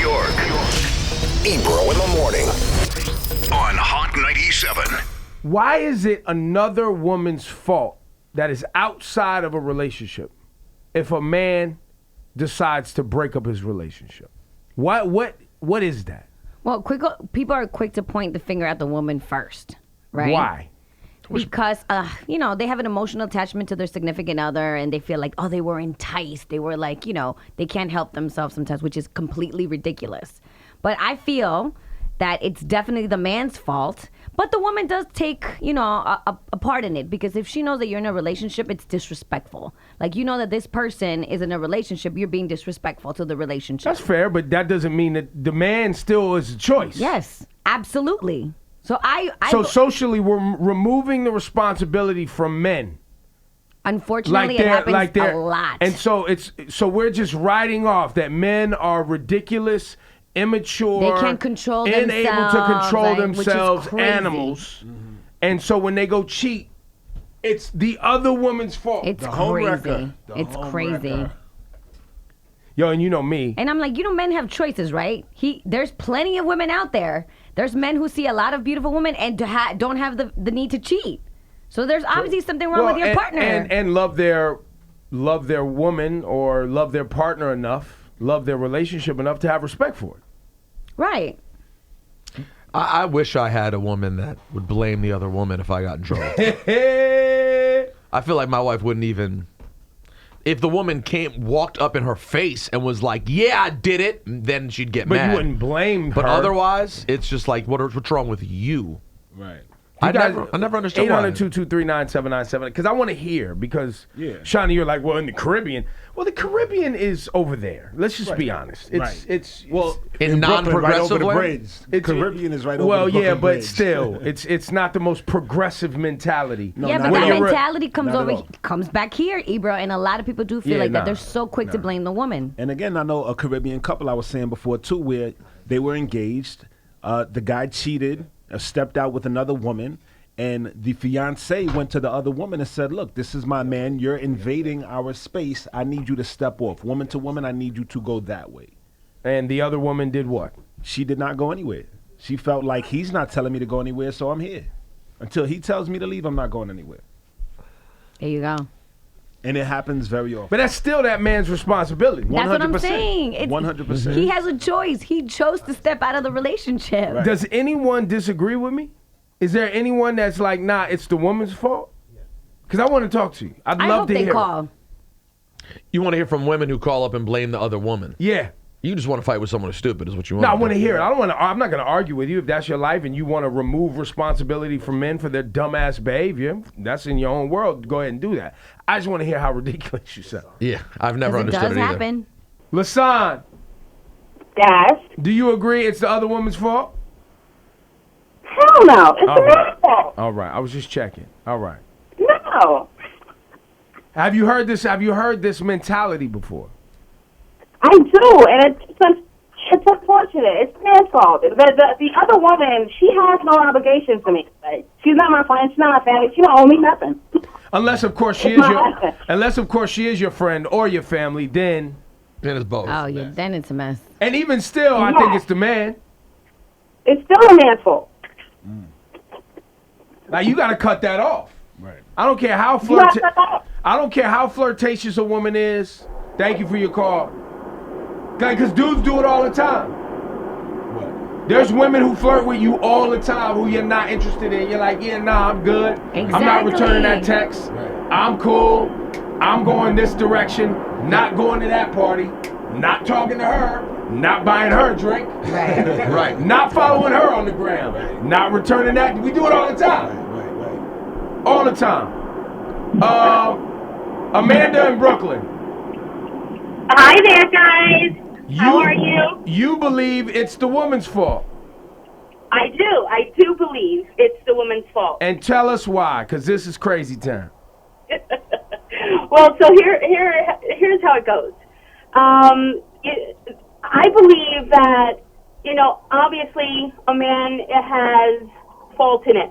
York. Ebro in the morning on Hot 97. Why is it another woman's fault that is outside of a relationship if a man decides to break up his relationship? What is that? Well, people are quick to point the finger at the woman first, right? Why? Because, they have an emotional attachment to their significant other and they feel like, oh, they were enticed. They were like, they can't help themselves sometimes, which is completely ridiculous. But I feel that it's definitely the man's fault. But the woman does take, a part in it, because if she knows that you're in a relationship, it's disrespectful. Like, that this person is in a relationship, you're being disrespectful to the relationship. That's fair, but that doesn't mean that the man still is a choice. Yes, absolutely. So So socially, we're removing the responsibility from men. Unfortunately, it happens a lot. And so we're just writing off that men are ridiculous, immature. They can't control themselves. Unable to control themselves, which is crazy. animals. Mm-hmm. And so when they go cheat, it's the other woman's fault. It's crazy. It's crazy. Yo, and you know me. And I'm like, men have choices, right? There's plenty of women out there. There's men who see a lot of beautiful women and don't have the need to cheat. So there's obviously something wrong with your partner. And love their woman or love their partner enough, love their relationship enough to have respect for it. Right. I wish I had a woman that would blame the other woman if I got in trouble. I feel like my wife wouldn't even... If the woman walked up in her face and was like, yeah, I did it, then she'd get mad. But you wouldn't blame her. But otherwise, it's just like, what's wrong with you? Right. I never understood why. 800-223-9797. Because I want to hear, because, Shawnee, you're like, well, in the Caribbean. Well, the Caribbean is over there. Let's just be honest. It's in non-progressive ways. The Caribbean is right over the Brooklyn Well, yeah, but Bridge. still, it's not the most progressive mentality. No, but that mentality comes back here, Ebro, and a lot of people do feel that they're so quick to blame the woman. And again, I know a Caribbean couple I was saying before too, where they were engaged. The guy cheated, stepped out with another woman. And the fiance went to the other woman and said, look, this is my man. You're invading our space. I need you to step off. Woman to woman, I need you to go that way. And the other woman did what? She did not go anywhere. She felt like he's not telling me to go anywhere, so I'm here. Until he tells me to leave, I'm not going anywhere. There you go. And it happens very often. But that's still that man's responsibility. 100%. That's what I'm saying. 100%. He has a choice. He chose to step out of the relationship. Right. Does anyone disagree with me? Is there anyone that's like, nah, it's the woman's fault? Because I want to talk to you. I'd love to hear. I hope they call. You want to hear from women who call up and blame the other woman? Yeah. You just want to fight with someone who's stupid is what you want. No, I want to hear it. I'm not going to argue with you. If that's your life and you want to remove responsibility from men for their dumbass behavior, that's in your own world. Go ahead and do that. I just want to hear how ridiculous you sound. Yeah, I've never understood it either. It does happen. Lasan, Yes. do you agree it's the other woman's fault? Hell no. It's the man's fault. All right. I was just checking. All right. No. Have you heard this mentality before? I do, and it's unfortunate. It's the man's fault. The other woman, she has no obligations to me. Like, she's not my friend. She's not my family. She don't owe me nothing. Unless of course she is your friend or your family, then it's both. Oh, yeah, then it's a mess. And even still, I think it's the man. It's still a man's fault. Now you got to cut that off. Right. I don't care how You gotta cut that off. I don't care how flirtatious a woman is. Thank you for your call. Because dudes do it all the time. What? There's women who flirt with you all the time who you're not interested in. You're like, yeah, nah, I'm good. Exactly. I'm not returning that text. Right. I'm cool. I'm going this direction. Not going to that party. Not talking to her. Not buying her a drink. Right. Right. Not following her on the ground. Right. Not returning that. We do it all the time. Right. All the time. Amanda in Brooklyn. Hi there, guys. How are you? You believe it's the woman's fault. I do. I do believe it's the woman's fault. And tell us why, because this is crazy time. Well, so here's how it goes. I believe that, obviously a man has fault in it.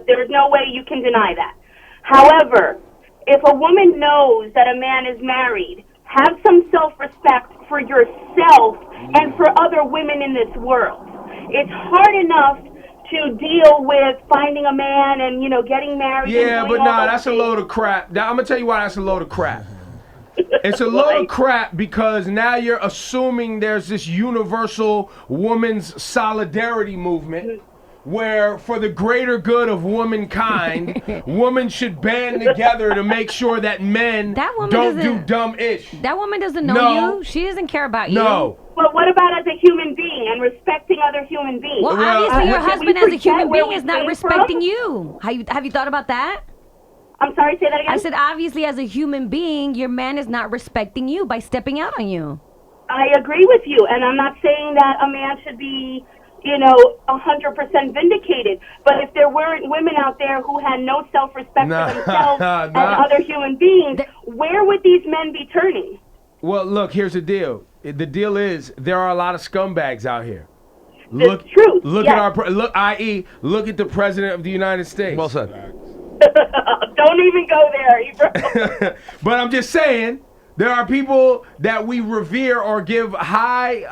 There's no way you can deny that. However, if a woman knows that a man is married, have some self-respect for yourself and for in this world. It's hard enough to deal with finding a man and, you know, getting married. Yeah, and but doing all nah, those that's a things. load of crap. Now, I'm gonna tell you why that's a load of crap. It's a load of crap because now you're assuming there's this universal woman's solidarity movement where for the greater good of womankind, women should band together to make sure that men That woman don't do doesn't- dumb-ish. That woman doesn't know No. you. She doesn't care about you. No. But what about as a human being and respecting other human beings? Well, Well, obviously, your can we husband as a forget human where being we is not came respecting from? you. Have you thought about that? I'm sorry, say that again? I said, obviously, as a human being, your man is not respecting you by stepping out on you. I agree with you, and I'm not saying that a man should be, you know, 100% vindicated. But if there weren't women out there who had no self-respect Nah, for themselves nah. and other human beings, where would these men be turning? Well, look, here's the deal. The deal is there are a lot of scumbags out here. The truth, Look yes. at our look, i.e., look at the president of the United States. Well said. Don't even go there, Ebro. But I'm just saying, there are people that we revere or give high,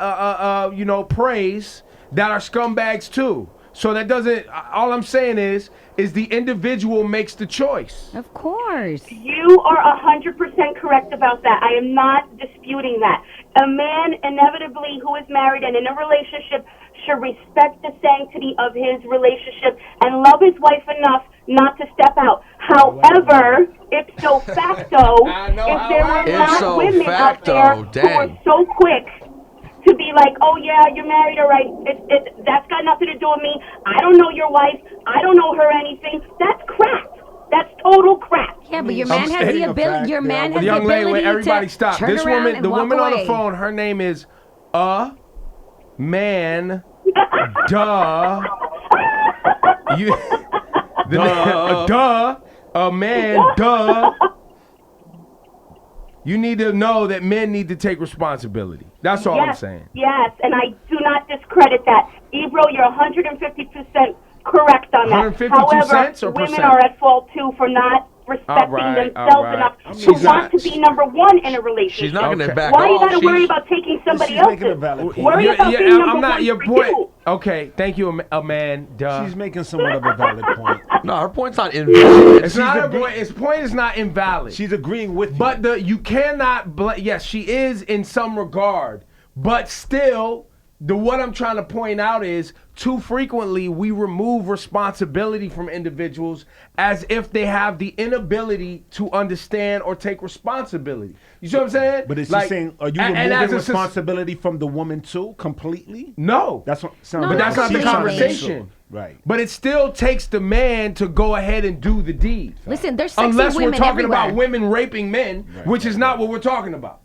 praise that are scumbags too. So that doesn't. All I'm saying is the individual makes the choice. Of course. You are 100% correct about that. I am not disputing that. A man inevitably who is married and in a relationship should respect the sanctity of his relationship and love his wife enough not to step out. However, ipso facto, I know, if there were however. not Ipso women out facto, there who dang. are so quick to be like, oh yeah, you're married, all right, that's got nothing to do with me. I don't know your wife. I don't know her anything. That's crap. That's total crap. Yeah, but your I'm man has the stating a ability. fact Your there. man has the Young lady, ability wait, everybody to stop. turn This around woman, and the walk woman on the away. phone, her name is man. Duh. You. Duh. A man. Duh. You need to know that men need to take responsibility. That's all I'm Yes, saying. yes, and I do not discredit that. Ebro, you're 150% correct on that. 152 However, cents or women percent? are at fault too for not respecting right, themselves all right. enough I mean, to she's want not- to be number one in a relationship. She's not going to Okay. back Why you off. gotta worry She's- about taking somebody She's else's? making a valid point. Worry about being number I'm not one your for point. you. Okay, thank you, Amanda. She's making somewhat of a valid point. No, her point's not invalid. It's not a point. His point is not invalid. She's agreeing with you. But you cannot. Yes, she is in some regard, but still, what I'm trying to point out is too frequently we remove responsibility from individuals as if they have the inability to understand or take responsibility. You see what I'm saying? But is she Like, saying, are you and removing as a responsibility from the woman too, completely? No. That's what sounds No, like But that's what not the she's trying to make conversation. sure. Right. But it still takes the man to go ahead and do the deed. Listen, there's sexy Unless we're women talking everywhere. about women raping men, which is not what we're talking about.